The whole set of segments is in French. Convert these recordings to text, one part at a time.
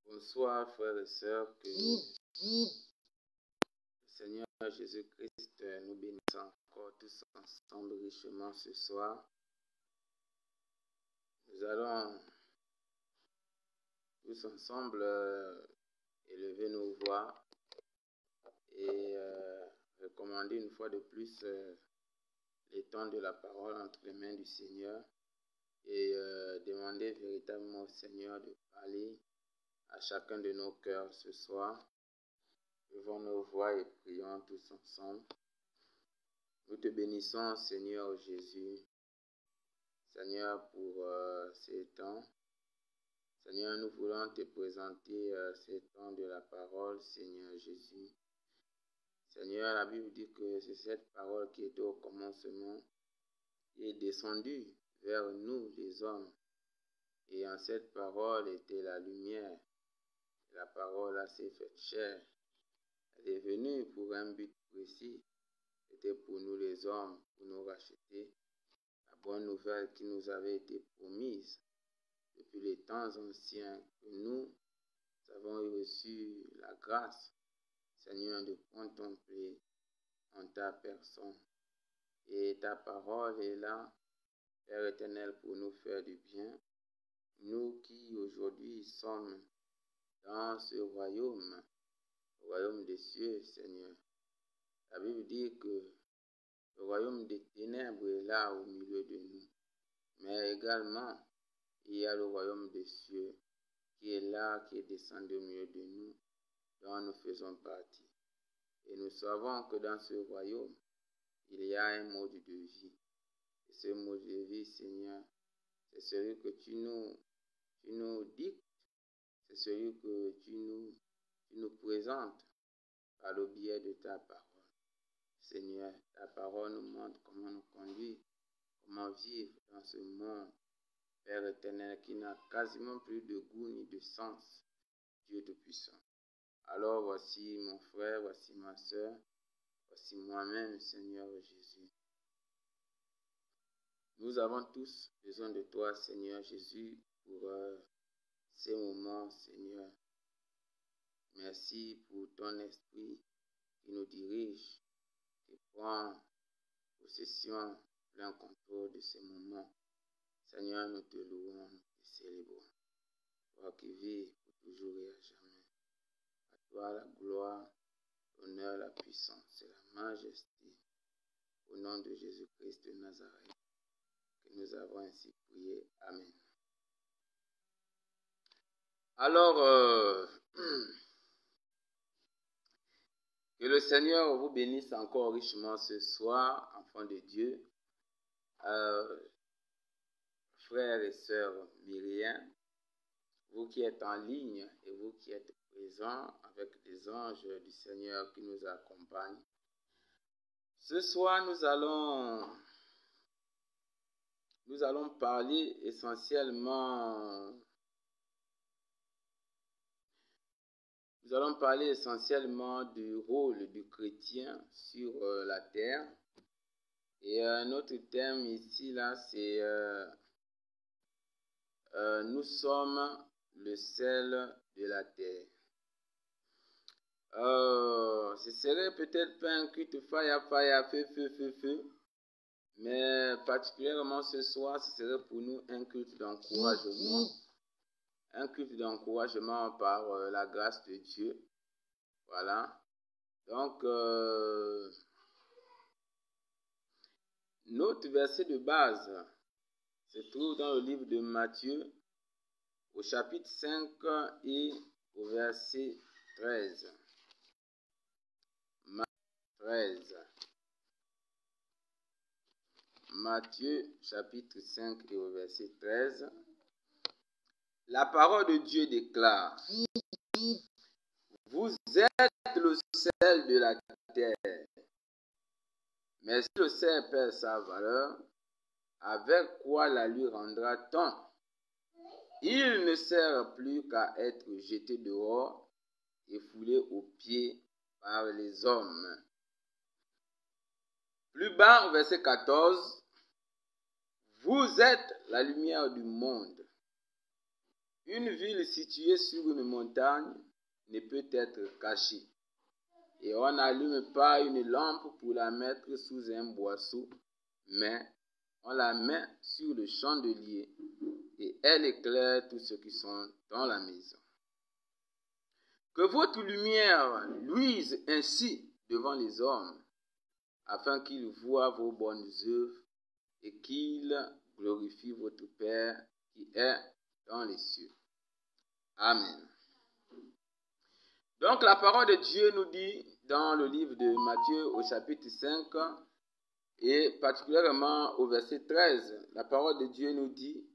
Bonsoir frères et sœurs, que le Seigneur Jésus-Christ nous bénisse encore tous ensemble richement ce soir. Nous allons tous ensemble élever nos voix et recommander une fois de plus les temps de la parole entre les mains du Seigneur et demander véritablement au Seigneur de parler à chacun de nos cœurs ce soir. Levons nos voix et prions tous ensemble. Nous te bénissons, Seigneur Jésus, Seigneur, pour ces temps. Seigneur, nous voulons te présenter ces temps de la parole, Seigneur Jésus. Seigneur, la Bible dit que c'est cette parole qui était au commencement et est descendue vers nous, les hommes. Et en cette parole était la lumière. La parole a s'est faite chair. Elle est venue pour un but précis. C'était pour nous les hommes, pour nous racheter. La bonne nouvelle qui nous avait été promise depuis les temps anciens, que nous avons reçu la grâce, Seigneur, de contempler en ta personne. Et ta parole est là, Père éternel, pour nous faire du bien. Nous qui aujourd'hui sommes dans ce royaume, le royaume des cieux, Seigneur. La Bible dit que le royaume des ténèbres est là au milieu de nous. Mais également, il y a le royaume des cieux qui est là, qui est descendu au milieu de nous, dont nous faisons partie. Et nous savons que dans ce royaume, il y a un mode de vie. Et ce mode de vie, Seigneur, c'est celui que tu nous dictes, c'est celui que tu nous présentes par le biais de ta parole. Seigneur, ta parole nous montre comment nous conduire, comment vivre dans ce monde, Père éternel, qui n'a quasiment plus de goût ni de sens, Dieu Tout-Puissant. Alors voici mon frère, voici ma soeur, voici moi-même, Seigneur Jésus. Nous avons tous besoin de toi, Seigneur Jésus, pour ces moments, Seigneur. Merci pour ton esprit qui nous dirige, qui prend possession, plein contrôle de ces moments. Seigneur, nous te louons, nous te célébrons. Toi qui vis pour toujours et à jamais. À toi la gloire, l'honneur, la puissance et la majesté. Au nom de Jésus-Christ de Nazareth, que nous avons ainsi prié. Amen. Alors, que le Seigneur vous bénisse encore richement ce soir, enfants de Dieu. Frères et sœurs myriens, vous qui êtes en ligne et vous qui êtes présents avec les anges du Seigneur qui nous accompagnent. Ce soir, nous allons parler essentiellement du rôle du chrétien sur la terre. Et notre thème ici, là, c'est nous sommes le sel de la terre. Ce serait peut-être pas un culte fire, feu, mais particulièrement ce soir, ce serait pour nous un culte d'encouragement. Un culte d'encouragement par la grâce de Dieu. Voilà. Donc, notre verset de base se trouve dans le livre de Matthieu, au chapitre 5 et au verset 13. Matthieu, chapitre 5 et au verset 13. La parole de Dieu déclare: vous êtes le sel de la terre. Mais si le sel perd sa valeur, avec quoi la lui rendra-t-on? Il ne sert plus qu'à être jeté dehors et foulé aux pieds par les hommes. Plus bas, au verset 14, vous êtes la lumière du monde. Une ville située sur une montagne ne peut être cachée. Et on n'allume pas une lampe pour la mettre sous un boisseau, mais on la met sur le chandelier et elle éclaire tous ceux qui sont dans la maison. Que votre lumière luise ainsi devant les hommes, afin qu'ils voient vos bonnes œuvres et qu'ils glorifient votre Père qui est dans les cieux. Amen. Donc la parole de Dieu nous dit dans le livre de Matthieu au chapitre 5 et particulièrement au verset 13, la parole de Dieu nous dit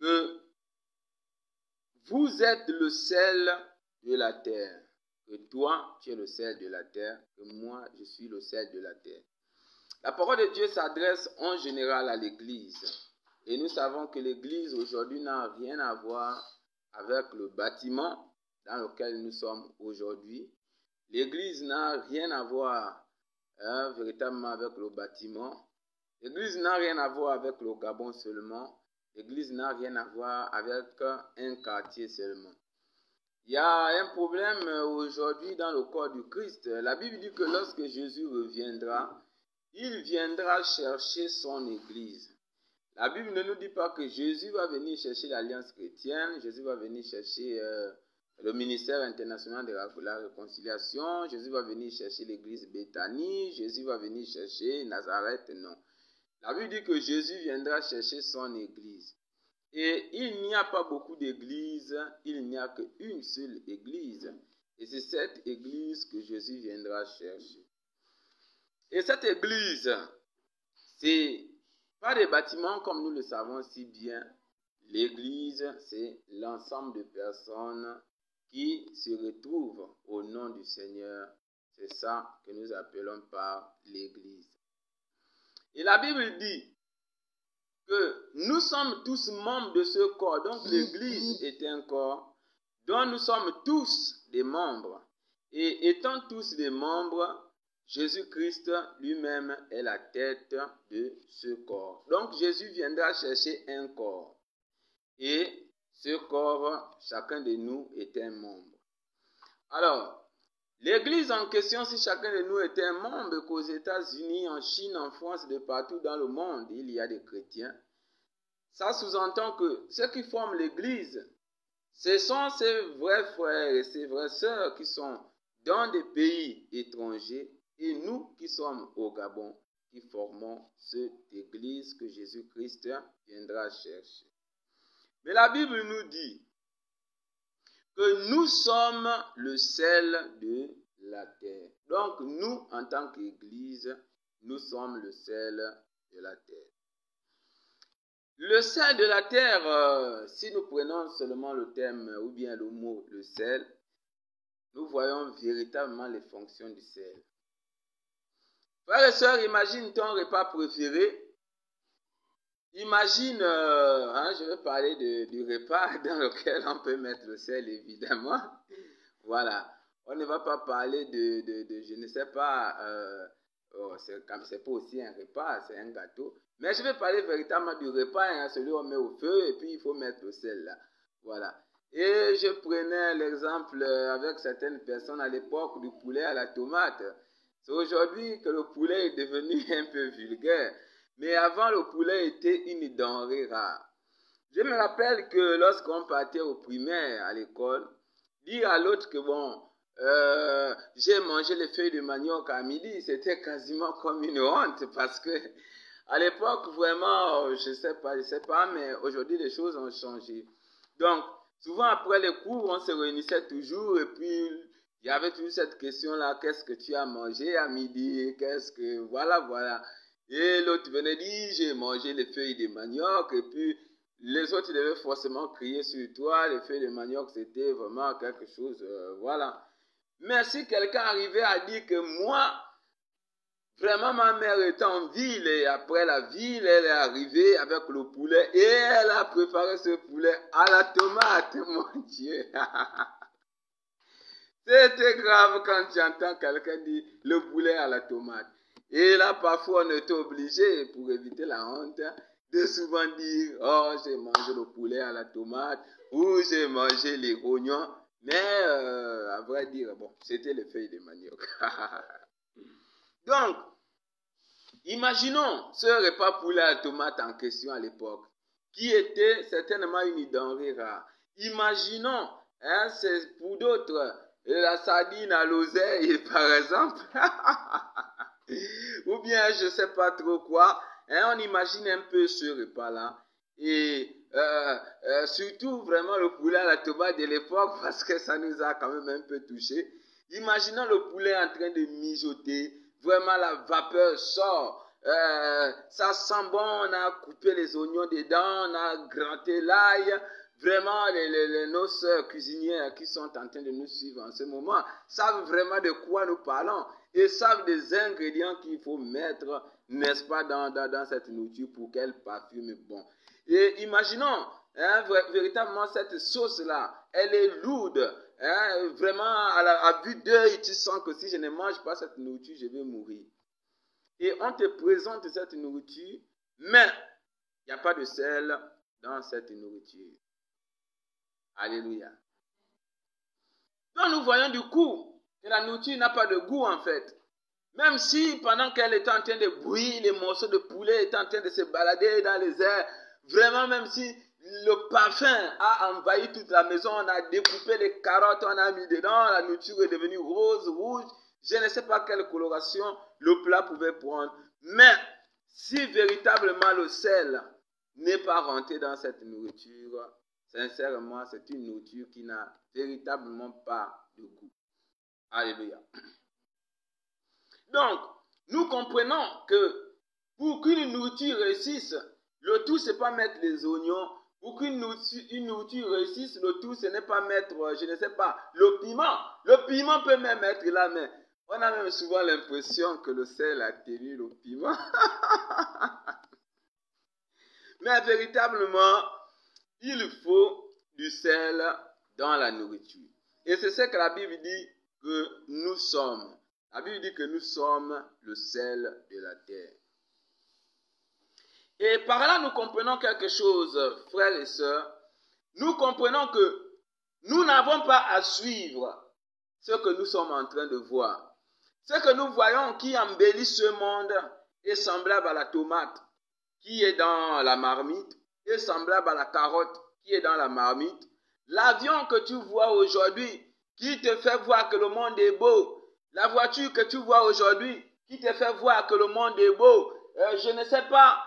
que vous êtes le sel de la terre, que toi tu es le sel de la terre, que moi je suis le sel de la terre. La parole de Dieu s'adresse en général à l'Église et nous savons que l'Église aujourd'hui n'a rien à voir avec le bâtiment dans lequel nous sommes aujourd'hui. L'Église n'a rien à voir véritablement avec le bâtiment. L'Église n'a rien à voir avec le Gabon seulement. L'Église n'a rien à voir avec un quartier seulement. Il y a un problème aujourd'hui dans le corps du Christ. La Bible dit que lorsque Jésus reviendra, il viendra chercher son Église. La Bible ne nous dit pas que Jésus va venir chercher l'Alliance chrétienne, Jésus va venir chercher le ministère international de la réconciliation, Jésus va venir chercher l'église Béthanie, Jésus va venir chercher Nazareth, non. La Bible dit que Jésus viendra chercher son église. Et il n'y a pas beaucoup d'églises, il n'y a qu'une seule église. Et c'est cette église que Jésus viendra chercher. Et cette église, c'est pas des bâtiments comme nous le savons si bien. L'église, c'est l'ensemble de personnes qui se retrouvent au nom du Seigneur. C'est ça que nous appelons par l'église. Et la Bible dit que nous sommes tous membres de ce corps. Donc l'église est un corps dont nous sommes tous des membres. Et étant tous des membres, Jésus-Christ lui-même est la tête de ce corps. Donc Jésus viendra chercher un corps. Et ce corps, chacun de nous est un membre. Alors, l'église en question, si chacun de nous était un membre, qu'aux États-Unis, en Chine, en France, de partout dans le monde, il y a des chrétiens, ça sous-entend que ceux qui forment l'église, ce sont ces vrais frères et ces vraies sœurs qui sont dans des pays étrangers et nous qui sommes au Gabon, qui formons cette église que Jésus-Christ viendra chercher. Mais la Bible nous dit que nous sommes le sel de la terre. Donc nous, en tant qu'église, nous sommes le sel de la terre. Le sel de la terre, si nous prenons seulement le thème ou bien le mot le sel, nous voyons véritablement les fonctions du sel. Frères et sœurs, imagine ton repas préféré. Imagine, je vais parler du repas dans lequel on peut mettre le sel, évidemment. Voilà. On ne va pas parler de je ne sais pas, c'est pas aussi un repas, c'est un gâteau. Mais je vais parler véritablement du repas, celui qu'on met au feu et puis il faut mettre le sel là. Voilà. Et je prenais l'exemple avec certaines personnes à l'époque du poulet à la tomate. C'est aujourd'hui que le poulet est devenu un peu vulgaire. Mais avant, le poulet était une denrée rare. Je me rappelle que lorsqu'on partait au primaire à l'école, dire à l'autre que j'ai mangé les feuilles de manioc à midi, c'était quasiment comme une honte parce que à l'époque, vraiment, je sais pas, mais aujourd'hui, les choses ont changé. Donc, souvent après les cours, on se réunissait toujours et puis il y avait toujours cette question-là, qu'est-ce que tu as mangé à midi? Voilà. Et l'autre venait dire, j'ai mangé les feuilles de manioc et puis les autres devaient forcément crier sur toi, les feuilles de manioc, c'était vraiment quelque chose, voilà. Mais si quelqu'un arrivait à dire que moi, vraiment, ma mère était en ville et après la ville, elle est arrivée avec le poulet et elle a préparé ce poulet à la tomate, mon Dieu. C'était grave quand tu entends quelqu'un dire le poulet à la tomate. Et là, parfois, on était obligé, pour éviter la honte, de souvent dire, oh, j'ai mangé le poulet à la tomate, ou j'ai mangé les oignons, mais à vrai dire, bon, c'était les feuilles de manioc. Donc, imaginons ce repas poulet à la tomate en question à l'époque, qui était certainement une denrée rare. Imaginons, hein, c'est pour d'autres, la sardine à l'oseille, par exemple, ou bien je ne sais pas trop quoi. Hein, on imagine un peu ce repas-là. Et surtout vraiment le poulet à la tomate de l'époque, parce que ça nous a quand même un peu touché. Imaginons le poulet en train de mijoter, vraiment la vapeur sort. Ça sent bon, on a coupé les oignons dedans, on a gratté l'ail. Vraiment, nos sœurs cuisinières qui sont en train de nous suivre en ce moment savent vraiment de quoi nous parlons et savent des ingrédients qu'il faut mettre, n'est-ce pas, dans cette nourriture pour qu'elle parfume bon. Et imaginons, hein, véritablement, cette sauce-là, elle est lourde. Hein, vraiment, à vue d'œil, tu sens que si je ne mange pas cette nourriture, je vais mourir. Et on te présente cette nourriture, mais il n'y a pas de sel dans cette nourriture. Alléluia. Donc nous voyons du coup que la nourriture n'a pas de goût en fait. Même si pendant qu'elle était en train de bouillir, les morceaux de poulet étaient en train de se balader dans les airs, vraiment même si le parfum a envahi toute la maison, on a découpé les carottes, on a mis dedans, la nourriture est devenue rose, rouge, je ne sais pas quelle coloration le plat pouvait prendre. Mais si véritablement le sel n'est pas rentré dans cette nourriture, sincèrement, c'est une nourriture qui n'a véritablement pas de goût. Alléluia. Donc, nous comprenons que pour qu'une nourriture réussisse, le tout, c'est pas mettre les oignons. Pour qu'une nourriture réussisse, le tout, ce n'est pas mettre, je ne sais pas, le piment. Le piment peut même être là, mais on a même souvent l'impression que le sel a tenu le piment. Mais véritablement, il faut du sel dans la nourriture. Et c'est ce que la Bible dit que nous sommes. La Bible dit que nous sommes le sel de la terre. Et par là, nous comprenons quelque chose, frères et sœurs. Nous comprenons que nous n'avons pas à suivre ce que nous sommes en train de voir. Ce que nous voyons qui embellit ce monde est semblable à la tomate qui est dans la marmite, est semblable à la carotte qui est dans la marmite. L'avion que tu vois aujourd'hui qui te fait voir que le monde est beau, la voiture que tu vois aujourd'hui qui te fait voir que le monde est beau, je ne sais pas,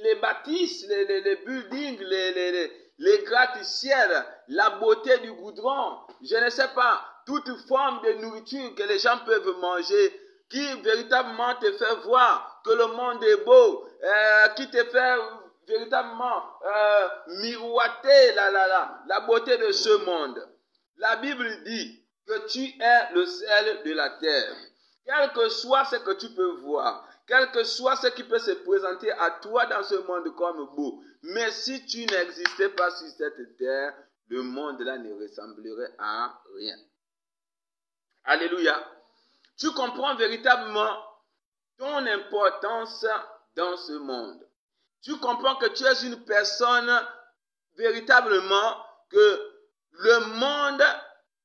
les bâtisses, les buildings, les gratte-ciel, la beauté du goudron, je ne sais pas, toute forme de nourriture que les gens peuvent manger, qui véritablement te fait voir que le monde est beau, qui te fait véritablement miroiter la beauté de ce monde. La Bible dit que tu es le sel de la terre. Quel que soit ce que tu peux voir, quel que soit ce qui peut se présenter à toi dans ce monde comme beau, mais si tu n'existais pas sur cette terre, le monde-là ne ressemblerait à rien. Alléluia. Tu comprends véritablement ton importance dans ce monde. Tu comprends que tu es une personne véritablement que le monde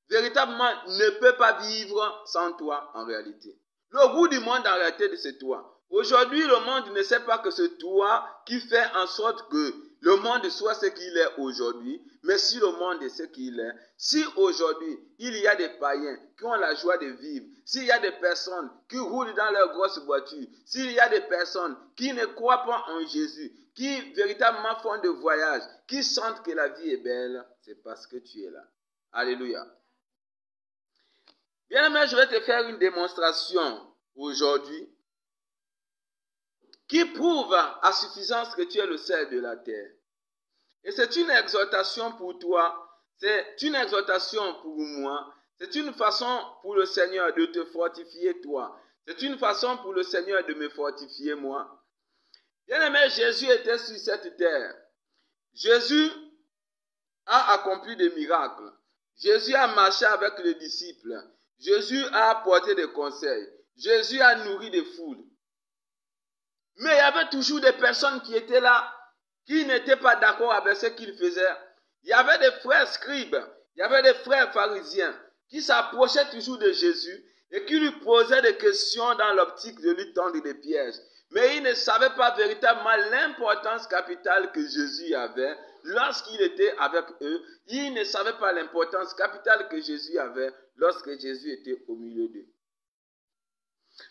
véritablement ne peut pas vivre sans toi en réalité. Le goût du monde en réalité, c'est toi. Aujourd'hui, le monde ne sait pas que c'est toi qui fais en sorte que le monde soit ce qu'il est aujourd'hui, mais si le monde est ce qu'il est, si aujourd'hui il y a des païens qui ont la joie de vivre, s'il y a des personnes qui roulent dans leur grosse voiture, s'il y a des personnes qui ne croient pas en Jésus, qui véritablement font des voyages, qui sentent que la vie est belle, c'est parce que tu es là. Alléluia. Bien-aimé, je vais te faire une démonstration aujourd'hui qui prouve à suffisance que tu es le sel de la terre. Et c'est une exhortation pour toi, c'est une exhortation pour moi, c'est une façon pour le Seigneur de te fortifier toi, c'est une façon pour le Seigneur de me fortifier moi. Bien-aimé, Jésus était sur cette terre. Jésus a accompli des miracles. Jésus a marché avec les disciples. Jésus a apporté des conseils. Jésus a nourri des foules. Mais il y avait toujours des personnes qui étaient là, qui n'étaient pas d'accord avec ce qu'il faisait. Il y avait des frères scribes, il y avait des frères pharisiens qui s'approchaient toujours de Jésus et qui lui posaient des questions dans l'optique de lui tendre des pièges. Mais ils ne savaient pas véritablement l'importance capitale que Jésus avait lorsqu'il était avec eux. Ils ne savaient pas l'importance capitale que Jésus avait lorsque Jésus était au milieu d'eux.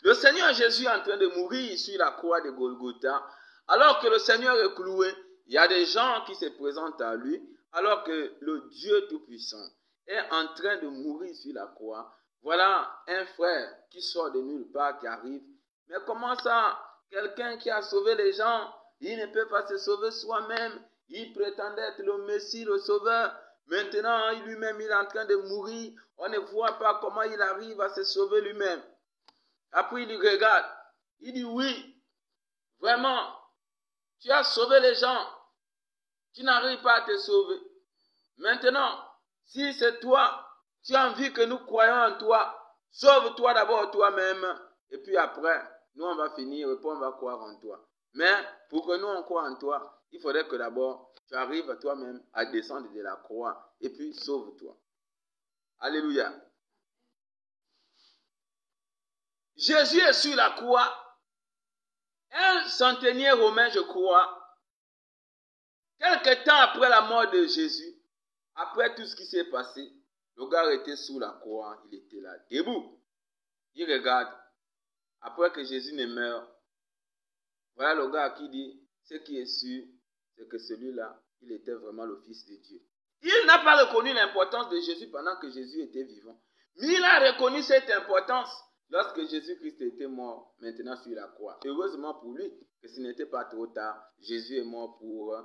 Le Seigneur Jésus est en train de mourir sur la croix de Golgotha. Alors que le Seigneur est cloué, il y a des gens qui se présentent à lui, alors que le Dieu Tout-Puissant est en train de mourir sur la croix. Voilà un frère qui sort de nulle part, qui arrive. Mais comment ça, quelqu'un qui a sauvé les gens, il ne peut pas se sauver soi-même. Il prétendait être le Messie, le Sauveur. Maintenant, lui-même, il est en train de mourir. On ne voit pas comment il arrive à se sauver lui-même. Après, il regarde. Il dit, oui, vraiment, tu as sauvé les gens. Tu n'arrives pas à te sauver. Maintenant, si c'est toi, tu as envie que nous croyons en toi, sauve-toi d'abord toi-même. Et puis après, nous on va finir et puis on va croire en toi. Mais pour que nous on croie en toi, il faudrait que d'abord tu arrives à toi-même à descendre de la croix et puis sauve-toi. Alléluia. Jésus est sur la croix. Un centenier romain, je crois, quelque temps après la mort de Jésus, après tout ce qui s'est passé, le gars était sous la croix, il était là, debout. Il regarde. Après que Jésus ne meure, voilà le gars qui dit, ce qui est sûr, c'est que celui-là, il était vraiment le Fils de Dieu. Il n'a pas reconnu l'importance de Jésus pendant que Jésus était vivant. Mais il a reconnu cette importance lorsque Jésus-Christ était mort, maintenant sur la croix. Heureusement pour lui, que ce n'était pas trop tard. Jésus est mort pour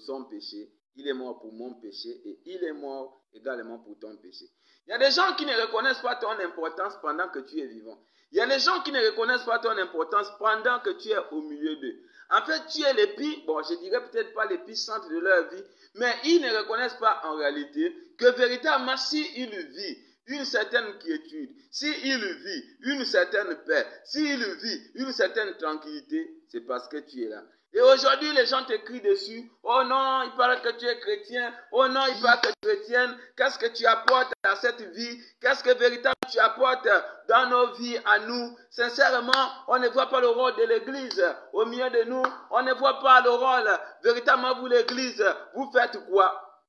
son péché. Il est mort pour mon péché et il est mort également pour ton péché. Il y a des gens qui ne reconnaissent pas ton importance pendant que tu es vivant. Il y a des gens qui ne reconnaissent pas ton importance pendant que tu es au milieu d'eux. En fait, tu es l'épi, bon, je dirais peut-être pas l'épicentre de leur vie, mais ils ne reconnaissent pas en réalité que véritablement, s'ils vivent une certaine quiétude, s'il vit une certaine paix, s'il vit une certaine tranquillité, c'est parce que tu es là. Et aujourd'hui, les gens te crient dessus. Oh non, il paraît que tu es chrétien. Oh non, il paraît que tu es chrétienne. Qu'est-ce que tu apportes à cette vie? Qu'est-ce que véritablement tu apportes dans nos vies à nous? Sincèrement, on ne voit pas le rôle de l'Église au milieu de nous. On ne voit pas le rôle. Véritablement, vous, l'Église, vous faites quoi?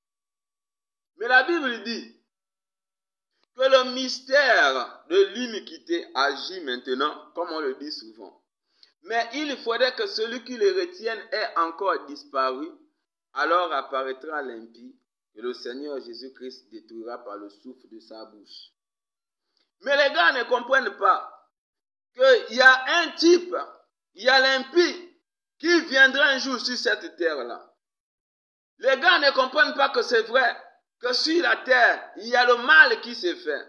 Mais la Bible dit que le mystère de l'iniquité agit maintenant, comme on le dit souvent. Mais il faudrait que celui qui le retienne ait encore disparu, alors apparaîtra l'impie que le Seigneur Jésus-Christ détruira par le souffle de sa bouche. Mais les gars ne comprennent pas qu'il y a un type, il y a l'impie qui viendra un jour sur cette terre-là. Les gars ne comprennent pas que c'est vrai que sur la terre, il y a le mal qui se fait.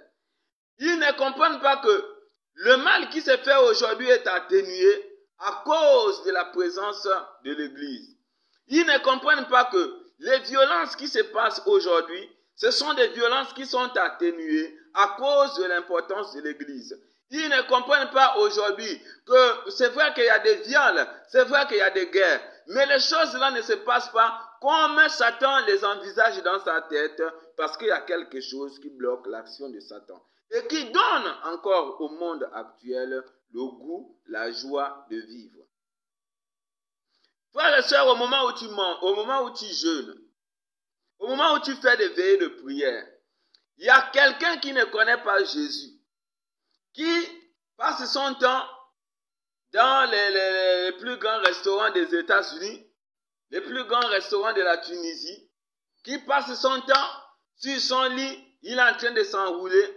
Ils ne comprennent pas que le mal qui se fait aujourd'hui est atténué à cause de la présence de l'Église. Ils ne comprennent pas que les violences qui se passent aujourd'hui, ce sont des violences qui sont atténuées à cause de l'importance de l'Église. Ils ne comprennent pas aujourd'hui que c'est vrai qu'il y a des viols, c'est vrai qu'il y a des guerres, mais les choses-là ne se passent pas comme Satan les envisage dans sa tête, parce qu'il y a quelque chose qui bloque l'action de Satan et qui donne encore au monde actuel le goût, la joie de vivre. Frères et sœurs, au moment où tu mens, au moment où tu jeûnes, au moment où tu fais des veillées de prière, il y a quelqu'un qui ne connaît pas Jésus, qui passe son temps dans les plus grands restaurants des États-Unis, les plus grands restaurants de la Tunisie, qui passe son temps sur son lit, il est en train de s'enrouler,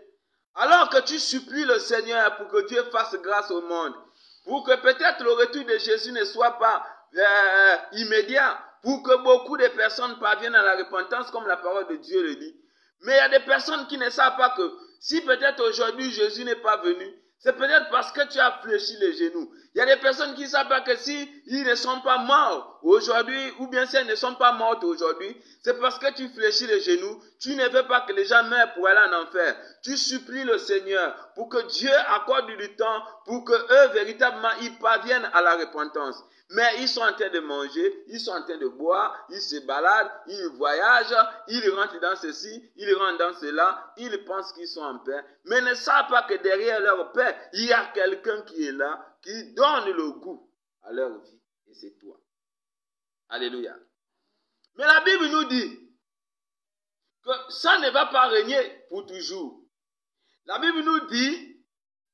alors que tu supplies le Seigneur pour que Dieu fasse grâce au monde, pour que peut-être le retour de Jésus ne soit pas immédiat, pour que beaucoup de personnes parviennent à la repentance comme la parole de Dieu le dit. Mais il y a des personnes qui ne savent pas que si peut-être aujourd'hui Jésus n'est pas venu, c'est peut-être parce que tu as fléchi les genoux. Il y a des personnes qui ne savent pas que si ils ne sont pas morts aujourd'hui, ou bien si elles ne sont pas mortes aujourd'hui, c'est parce que tu fléchis les genoux, tu ne veux pas que les gens meurent pour aller en enfer. Tu supplies le Seigneur pour que Dieu accorde du temps, pour que eux, véritablement, ils parviennent à la repentance. Mais ils sont en train de manger, ils sont en train de boire, ils se baladent, ils voyagent, ils rentrent dans ceci, ils rentrent dans cela, ils pensent qu'ils sont en paix, mais ne savent pas que derrière leur paix, il y a quelqu'un qui est là, qui donne le goût à leur vie, et c'est toi. Alléluia. Mais la Bible nous dit que ça ne va pas régner pour toujours. La Bible nous dit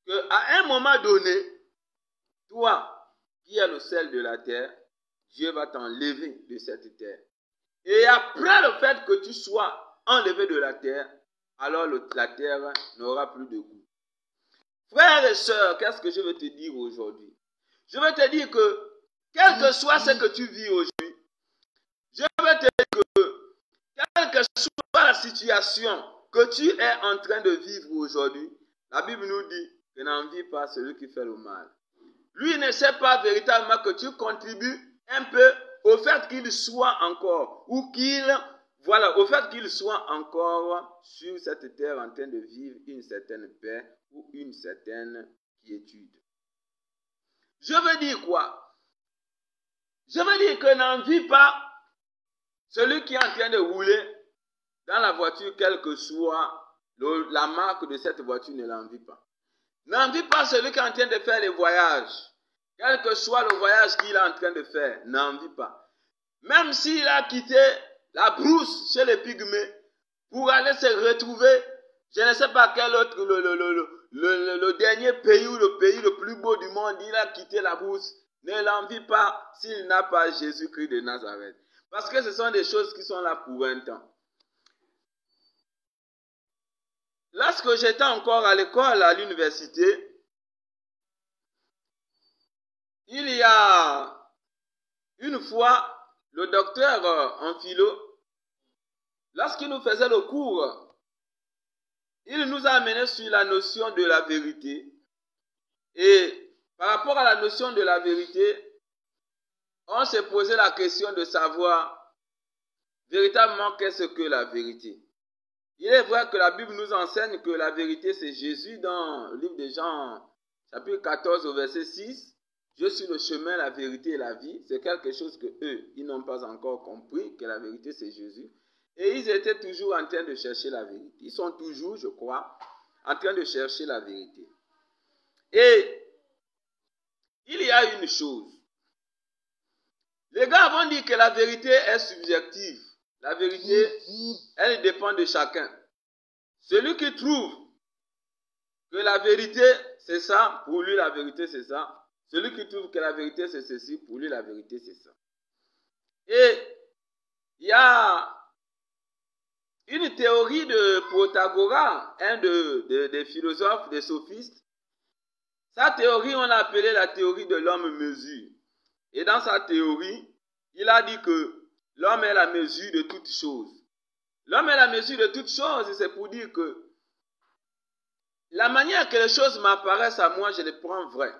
qu'à un moment donné, toi, qui est le sel de la terre, Dieu va t'enlever de cette terre. Et après le fait que tu sois enlevé de la terre, alors la terre n'aura plus de goût. Frères et sœurs, qu'est-ce que je veux te dire aujourd'hui? Je veux te dire que, quel que soit ce que tu vis aujourd'hui, je veux te dire que, quelle que soit la situation que tu es en train de vivre aujourd'hui, la Bible nous dit que n'envie pas celui qui fait le mal. Lui ne sait pas véritablement que tu contribues un peu au fait qu'il soit encore, ou au fait qu'il soit encore sur cette terre en train de vivre une certaine paix ou une certaine quiétude. Je veux dire quoi? Je veux dire que n'envie pas celui qui est en train de rouler dans la voiture, quelle que soit la marque de cette voiture, ne l'envie pas. N'envie pas celui qui est en train de faire les voyages. Quel que soit le voyage qu'il est en train de faire, n'envie pas. Même s'il a quitté la brousse chez les pygmées pour aller se retrouver, je ne sais pas quel autre, le dernier pays ou le pays le plus beau du monde, il a quitté la brousse. Ne l'envie pas s'il n'a pas Jésus-Christ de Nazareth. Parce que ce sont des choses qui sont là pour un temps. Lorsque j'étais encore à l'école, à l'université, il y a une fois, le docteur en philo, lorsqu'il nous faisait le cours, il nous a amené sur la notion de la vérité. Et par rapport à la notion de la vérité, on s'est posé la question de savoir véritablement qu'est-ce que la vérité. Il est vrai que la Bible nous enseigne que la vérité c'est Jésus dans le livre de Jean, chapitre 14 au verset 6. Je suis le chemin, la vérité et la vie. C'est quelque chose que eux, ils n'ont pas encore compris, que la vérité c'est Jésus. Et ils étaient toujours en train de chercher la vérité. Ils sont toujours, je crois, en train de chercher la vérité. Et il y a une chose. Les gars vont dire que la vérité est subjective. La vérité, elle dépend de chacun. Celui qui trouve que la vérité c'est ça, pour lui la vérité c'est ça. Celui qui trouve que la vérité c'est ceci, pour lui la vérité c'est ça. Et il y a une théorie de Protagoras, un des philosophes, des sophistes. Sa théorie, on l'a appelée la théorie de l'homme mesure. Et dans sa théorie, il a dit que l'homme est la mesure de toutes choses. L'homme est la mesure de toutes choses, c'est pour dire que la manière que les choses m'apparaissent à moi, je les prends vraies.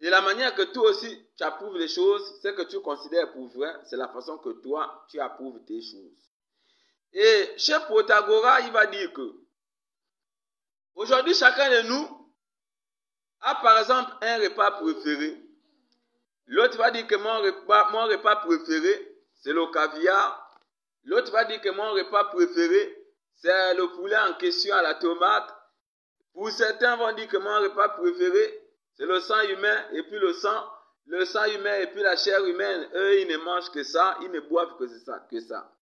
Et la manière que toi aussi, tu approuves les choses, ce que tu considères pour vrai, c'est la façon que toi, tu approuves tes choses. Et chez Protagoras, il va dire que aujourd'hui, chacun de nous a par exemple un repas préféré. L'autre va dire que mon repas préféré, c'est le caviar. L'autre va dire que mon repas préféré, c'est le poulet en question à la tomate. Pour certains vont dire que mon repas préféré, c'est le sang humain et puis le sang humain et puis la chair humaine. Eux, ils ne mangent que ça, ils ne boivent que ça.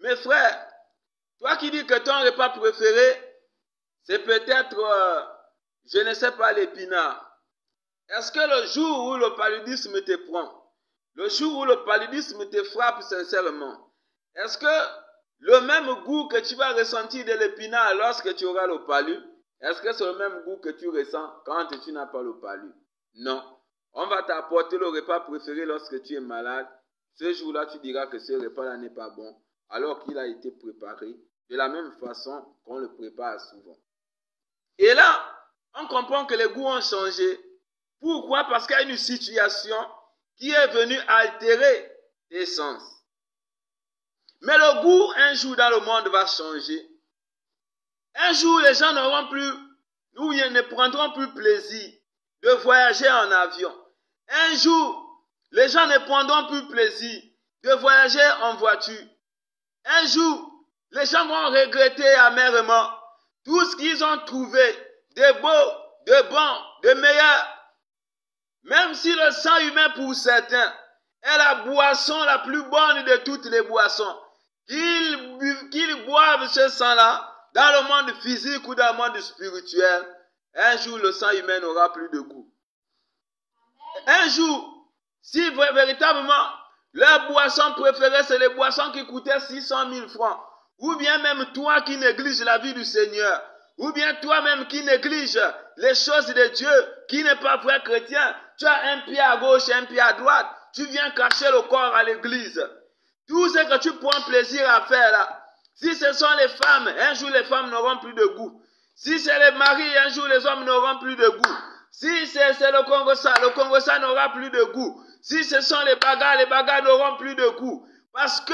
Mes frères, toi qui dis que ton repas préféré, c'est peut-être, je ne sais pas, l'épinard. Est-ce que le jour où le paludisme te prend, le jour où le paludisme te frappe sincèrement, est-ce que le même goût que tu vas ressentir de l'épinard lorsque tu auras le palu, est-ce que c'est le même goût que tu ressens quand tu n'as pas le palu? Non. On va t'apporter le repas préféré lorsque tu es malade. Ce jour-là, tu diras que ce repas-là n'est pas bon, alors qu'il a été préparé de la même façon qu'on le prépare souvent. Et là, on comprend que les goûts ont changé. Pourquoi? Parce qu'il y a une situation qui est venu altérer tes sens. Mais le goût, un jour dans le monde, va changer. Un jour, les gens n'auront plus, ou ils ne prendront plus plaisir de voyager en avion. Un jour, les gens ne prendront plus plaisir de voyager en voiture. Un jour, les gens vont regretter amèrement tout ce qu'ils ont trouvé de beau, de bon, de meilleur. Même si le sang humain pour certains est la boisson la plus bonne de toutes les boissons, qu'ils boivent ce sang-là dans le monde physique ou dans le monde spirituel, un jour le sang humain n'aura plus de goût. Un jour, si véritablement leur boisson préférée, c'est les boissons qui coûtaient 600 000 francs, ou bien même toi qui négliges la vie du Seigneur, ou bien toi-même qui négliges les choses de Dieu, qui n'est pas vrai chrétien, tu as un pied à gauche et un pied à droite, tu viens cacher le corps à l'église. Tout ce que tu prends plaisir à faire là, si ce sont les femmes, un jour les femmes n'auront plus de goût. Si c'est les maris, un jour les hommes n'auront plus de goût. Si c'est le Congo-ça n'aura plus de goût. Si ce sont les bagarres n'auront plus de goût. Parce que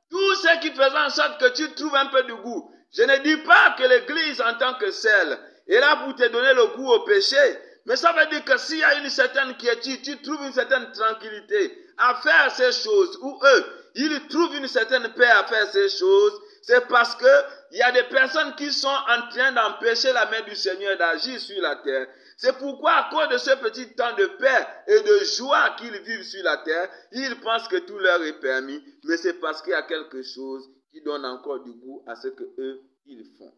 tout ce qui faisait en sorte que tu trouves un peu de goût. Je ne dis pas que l'église en tant que celle est là pour te donner le goût au péché. Mais ça veut dire que s'il y a une certaine quiétude, tu trouves une certaine tranquillité à faire ces choses, ou eux, ils trouvent une certaine paix à faire ces choses, c'est parce que il y a des personnes qui sont en train d'empêcher la main du Seigneur d'agir sur la terre. C'est pourquoi, à cause de ce petit temps de paix et de joie qu'ils vivent sur la terre, ils pensent que tout leur est permis, mais c'est parce qu'il y a quelque chose qui donne encore du goût à ce que eux, ils font.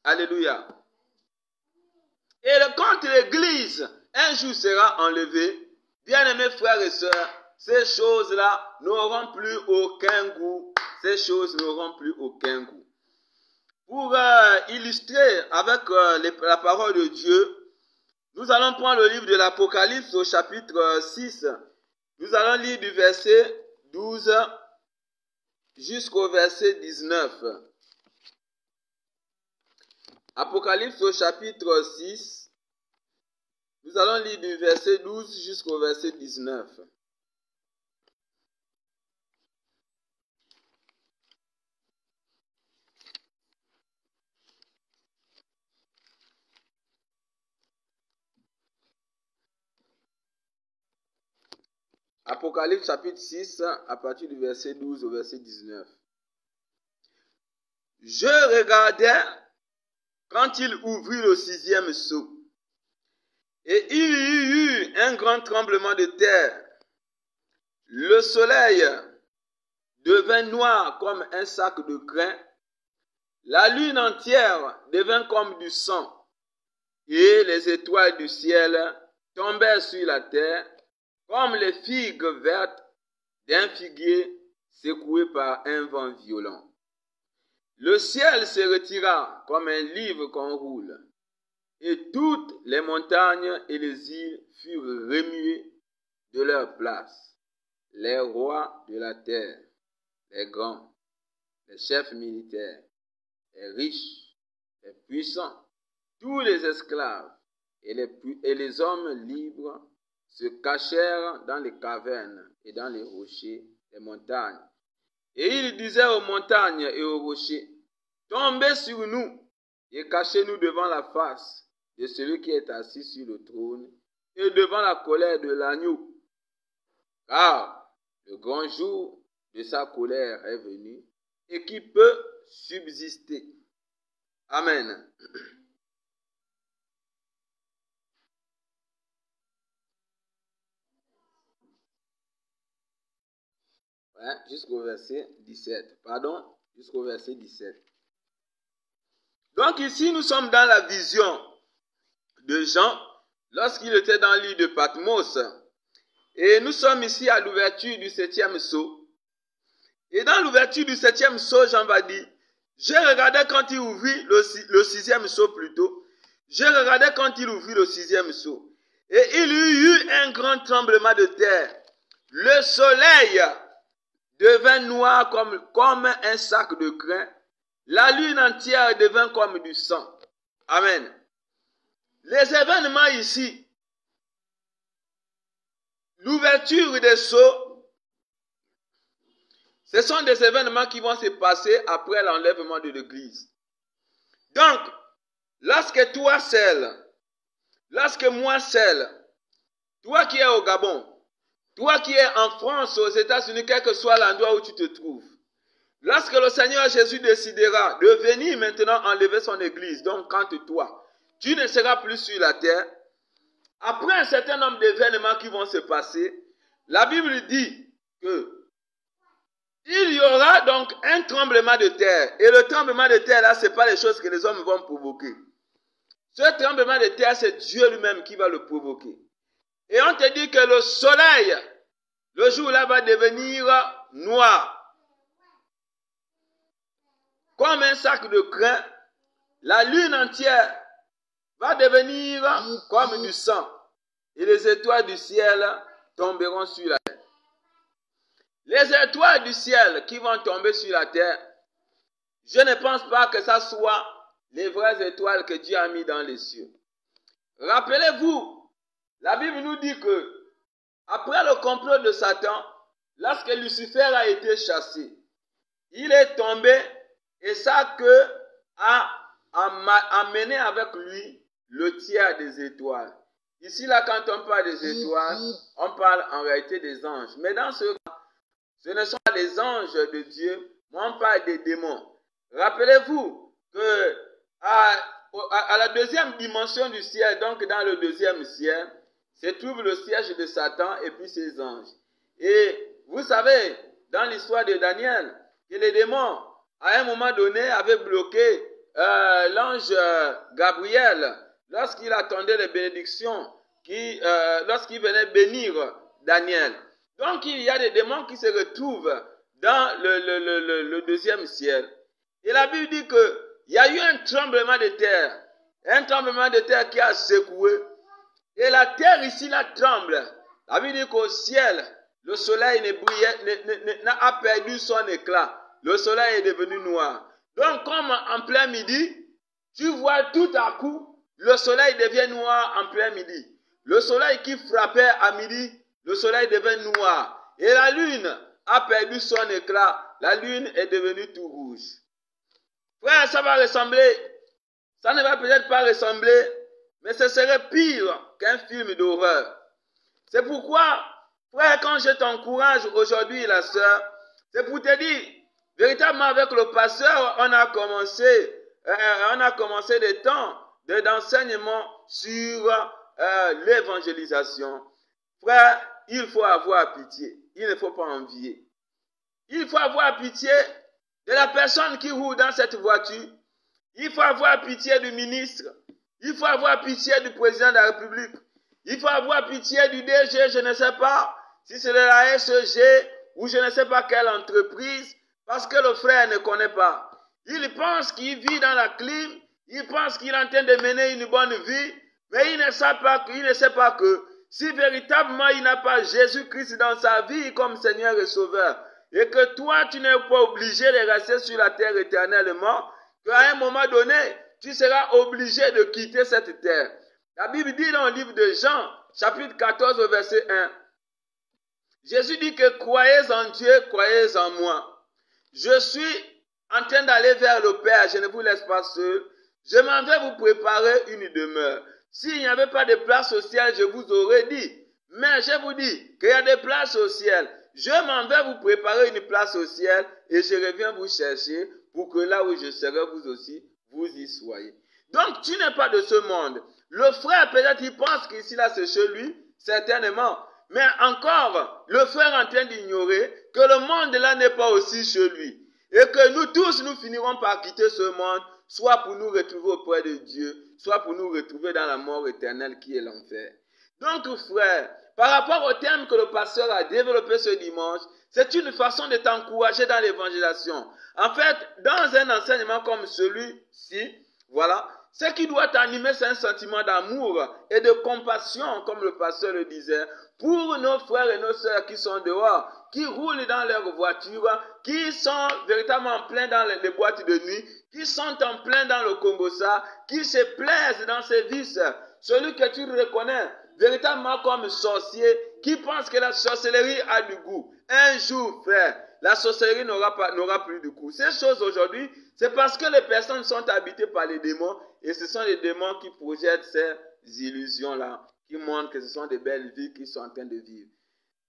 Alléluia. Et quand l'Église, un jour sera enlevée, bien-aimés frères et sœurs, ces choses-là n'auront plus aucun goût. Ces choses n'auront plus aucun goût. Pour illustrer avec la parole de Dieu, nous allons prendre le livre de l'Apocalypse au chapitre 6. Nous allons lire du verset 12 jusqu'au verset 19. Apocalypse au chapitre 6. Nous allons lire du verset 12 jusqu'au verset 19. Apocalypse chapitre 6, à partir du verset 12 au verset 19. Je regardais quand il ouvrit le 6e sceau, et il y eut un grand tremblement de terre. Le soleil devint noir comme un sac de grains, la lune entière devint comme du sang, et les étoiles du ciel tombèrent sur la terre, comme les figues vertes d'un figuier secoué par un vent violent. Le ciel se retira comme un livre qu'on roule, et toutes les montagnes et les îles furent remuées de leur place. Les rois de la terre, les grands, les chefs militaires, les riches, les puissants, tous les esclaves et les hommes libres se cachèrent dans les cavernes et dans les rochers des montagnes. Et ils disaient aux montagnes et aux rochers, tombez sur nous et cachez-nous devant la face de celui qui est assis sur le trône et devant la colère de l'agneau. Car le grand jour de sa colère est venu et qui peut subsister. Amen. Jusqu'au verset 17. Jusqu'au verset 17. Donc ici, nous sommes dans la vision de Jean lorsqu'il était dans l'île de Patmos. Et nous sommes ici à l'ouverture du 7e sceau. Et dans l'ouverture du 7e sceau, Jean va dire, j'ai regardé quand il ouvrit le 6e sceau plutôt. J'ai regardé quand il ouvrit le 6e sceau. Et il y eut un grand tremblement de terre. Le soleil devint noir comme un sac de grains. La lune entière devint comme du sang. Amen. Les événements ici l'ouverture des sceaux, ce sont des événements qui vont se passer après l'enlèvement de l'Église. Donc, lorsque toi seul, lorsque moi seul, toi qui es au Gabon, toi qui es en France, aux États-Unis, quel que soit l'endroit où tu te trouves, lorsque le Seigneur Jésus décidera de venir maintenant enlever son Église, donc quand toi, tu ne seras plus sur la terre, après un certain nombre d'événements qui vont se passer, la Bible dit que il y aura donc un tremblement de terre. Et le tremblement de terre, là, ce n'est pas les choses que les hommes vont provoquer. Ce tremblement de terre, c'est Dieu lui-même qui va le provoquer. Et on te dit que le soleil, le jour-là, va devenir noir. Comme un sac de crin, la lune entière va devenir comme du sang. Et les étoiles du ciel tomberont sur la terre. Les étoiles du ciel qui vont tomber sur la terre, je ne pense pas que ça soit les vraies étoiles que Dieu a mis dans les cieux. Rappelez-vous, la Bible nous dit que après le complot de Satan, lorsque Lucifer a été chassé, il est tombé et sa queue a amené avec lui le tiers des étoiles. Ici, là, quand on parle des étoiles, on parle en réalité des anges. Mais dans ce cas, ce ne sont pas les anges de Dieu, mais on parle des démons. Rappelez-vous que à la deuxième dimension du ciel, donc dans le deuxième ciel, se trouve le siège de Satan et puis ses anges. Et vous savez, dans l'histoire de Daniel, que les démons, à un moment donné, avaient bloqué l'ange Gabriel lorsqu'il attendait les bénédictions, lorsqu'il venait bénir Daniel. Donc il y a des démons qui se retrouvent dans le deuxième ciel. Et la Bible dit qu'il y a eu un tremblement de terre qui a secoué. Et la terre ici là tremble. La Bible dit qu'au ciel, le soleil n'a perdu son éclat. Le soleil est devenu noir. Donc comme en plein midi, tu vois tout à coup, le soleil devient noir en plein midi. Le soleil qui frappait à midi, le soleil devient noir. Et la lune a perdu son éclat. La lune est devenue tout rouge. Frère, ça va ressembler, ça ne va peut-être pas ressembler, mais ce serait pire qu'un film d'horreur. C'est pourquoi, frère, quand je t'encourage aujourd'hui, la sœur, c'est pour te dire, véritablement avec le pasteur, on a commencé des temps d'enseignement sur l'évangélisation. Frère, il faut avoir pitié. Il ne faut pas envier. Il faut avoir pitié de la personne qui roule dans cette voiture. Il faut avoir pitié du ministre. Il faut avoir pitié du président de la République. Il faut avoir pitié du DG, je ne sais pas si c'est de la SEG ou je ne sais pas quelle entreprise, parce que le frère ne connaît pas. Il pense qu'il vit dans la clim, il pense qu'il est en train de mener une bonne vie, mais il ne sait pas que si véritablement il n'a pas Jésus-Christ dans sa vie comme Seigneur et Sauveur, et que toi tu n'es pas obligé de rester sur la terre éternellement, qu'à un moment donné, tu seras obligé de quitter cette terre. La Bible dit dans le livre de Jean, chapitre 14, verset 1, Jésus dit que croyez en Dieu, croyez en moi. Je suis en train d'aller vers le Père, je ne vous laisse pas seul. Je m'en vais vous préparer une demeure. S'il n'y avait pas de place au ciel, je vous aurais dit. Mais je vous dis qu'il y a des places au ciel. Je m'en vais vous préparer une place au ciel et je reviens vous chercher pour que là où je serai, vous aussi, vous y soyez. Donc, tu n'es pas de ce monde. Le frère, peut-être, il pense qu'ici, là, c'est chez lui, certainement. Mais encore, le frère est en train d'ignorer que le monde, là, n'est pas aussi chez lui. Et que nous tous, nous finirons par quitter ce monde, soit pour nous retrouver auprès de Dieu, soit pour nous retrouver dans la mort éternelle qui est l'enfer. Donc, frère, par rapport au thème que le pasteur a développé ce dimanche, c'est une façon de t'encourager dans l'évangélisation. En fait, dans un enseignement comme celui-ci, voilà, ce qui doit t'animer, c'est un sentiment d'amour et de compassion, comme le pasteur le disait, pour nos frères et nos sœurs qui sont dehors, qui roulent dans leur voiture, qui sont véritablement en plein dans les boîtes de nuit, qui sont en plein dans le Congo-Ça, qui se plaisent dans ces vices. Celui que tu reconnais véritablement comme sorcier, qui pensent que la sorcellerie a du goût. Un jour, frère, la sorcellerie n'aura plus de goût. Ces choses aujourd'hui, c'est parce que les personnes sont habitées par les démons et ce sont les démons qui projettent ces illusions-là, qui montrent que ce sont des belles vies qu'ils sont en train de vivre.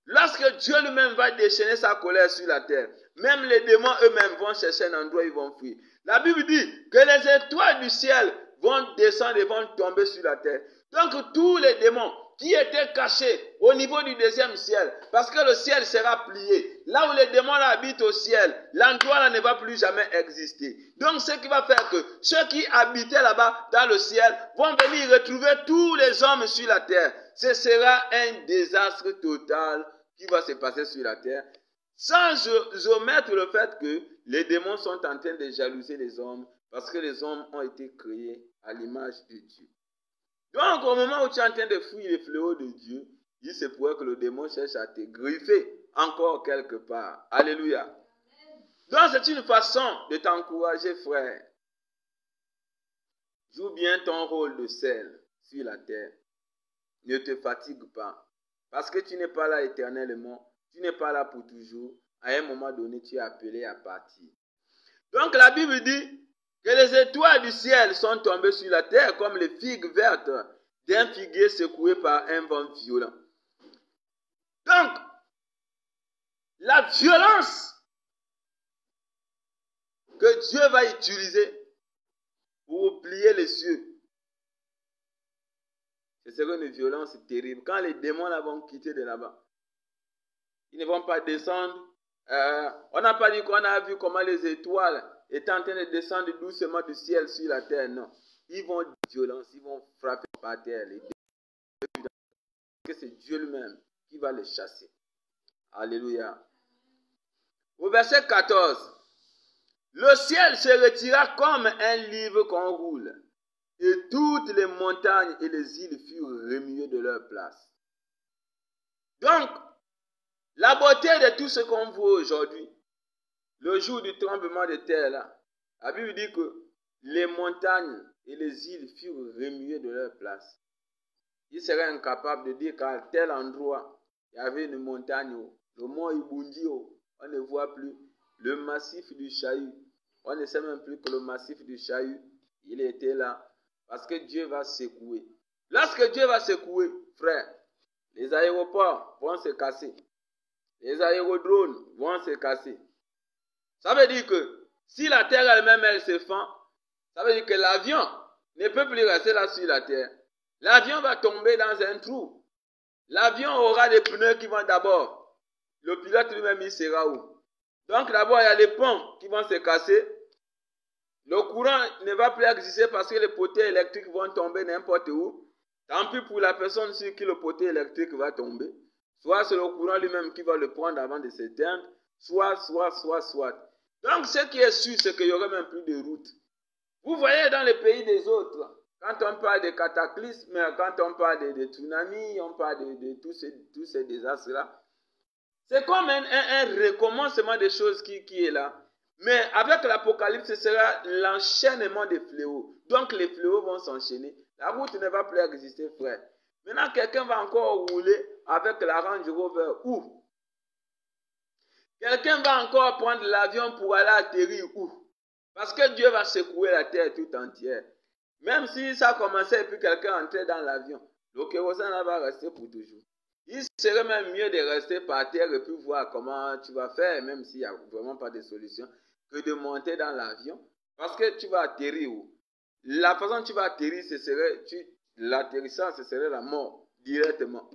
Lorsque Dieu lui-même va déchaîner sa colère sur la terre, même les démons eux-mêmes vont chercher un endroit où ils vont fuir. La Bible dit que les étoiles du ciel vont descendre et vont tomber sur la terre. Donc tous les démons qui étaient cachés au niveau du deuxième ciel, parce que le ciel sera plié, là où les démons habitent au ciel, l'endroit là ne va plus jamais exister. Donc ce qui va faire que ceux qui habitaient là-bas dans le ciel vont venir retrouver tous les hommes sur la terre. Ce sera un désastre total qui va se passer sur la terre, sans omettre le fait que les démons sont en train de jalouser les hommes, parce que les hommes ont été créés à l'image de Dieu. Donc, au moment où tu es en train de fuir les fléaux de Dieu, il se pourrait que le démon cherche à te griffer encore quelque part. Alléluia. Donc, c'est une façon de t'encourager, frère. Joue bien ton rôle de sel sur la terre. Ne te fatigue pas. Parce que tu n'es pas là éternellement. Tu n'es pas là pour toujours. À un moment donné, tu es appelé à partir. Donc, la Bible dit que les étoiles du ciel sont tombées sur la terre comme les figues vertes d'un figuier secoué par un vent violent. Donc, la violence que Dieu va utiliser pour plier les cieux, ce sera une violence terrible. Quand les démons là vont quitter de là-bas, ils ne vont pas descendre. On n'a pas dit qu'on a vu comment les étoiles étaient en train de descendre doucement du ciel sur la terre. Non. Ils vont violence, ils vont frapper par terre. Que c'est Dieu lui-même qui va les chasser. Alléluia. Au verset 14. Le ciel se retira comme un livre qu'on roule, et toutes les montagnes et les îles furent remuées de leur place. Donc, la beauté de tout ce qu'on voit aujourd'hui, le jour du tremblement de terre, là, la Bible dit que les montagnes et les îles furent remuées de leur place. Il serait incapable de dire qu'à tel endroit, il y avait une montagne, le mont Ibundi, on ne voit plus. Le massif du Chahut, on ne sait même plus que le massif du Chahut, il était là. Parce que Dieu va secouer. Lorsque Dieu va secouer, frère, les aéroports vont se casser. Les aérodromes vont se casser. Ça veut dire que si la terre elle-même, elle se fend, ça veut dire que l'avion ne peut plus rester là sur la terre. L'avion va tomber dans un trou. L'avion aura des pneus qui vont d'abord. Le pilote lui-même, il sera où? Donc d'abord, il y a les ponts qui vont se casser. Le courant ne va plus exister parce que les poteaux électriques vont tomber n'importe où. Tant pis pour la personne sur qui le poteau électrique va tomber. Soit c'est le courant lui-même qui va le prendre avant de s'éteindre. Soit. Donc ce qui est sûr, c'est qu'il n'y aura même plus de route. Vous voyez dans les pays des autres, quand on parle de cataclysmes, quand on parle de tsunamis, on parle de tous ces désastres-là, c'est comme un recommencement des choses qui est là. Mais avec l'Apocalypse, ce sera l'enchaînement des fléaux. Donc les fléaux vont s'enchaîner. La route ne va plus exister, frère. Maintenant, quelqu'un va encore rouler avec la Range Rover où? Quelqu'un va encore prendre l'avion pour aller atterrir où? Parce que Dieu va secouer la terre tout entière. Même si ça commençait et puis quelqu'un entrait dans l'avion, le kérosène va rester pour toujours. Il serait même mieux de rester par terre et puis voir comment tu vas faire, même s'il n'y a vraiment pas de solution, que de monter dans l'avion. Parce que tu vas atterrir où? La façon dont tu vas atterrir, l'atterrissage, ce serait la mort, directement.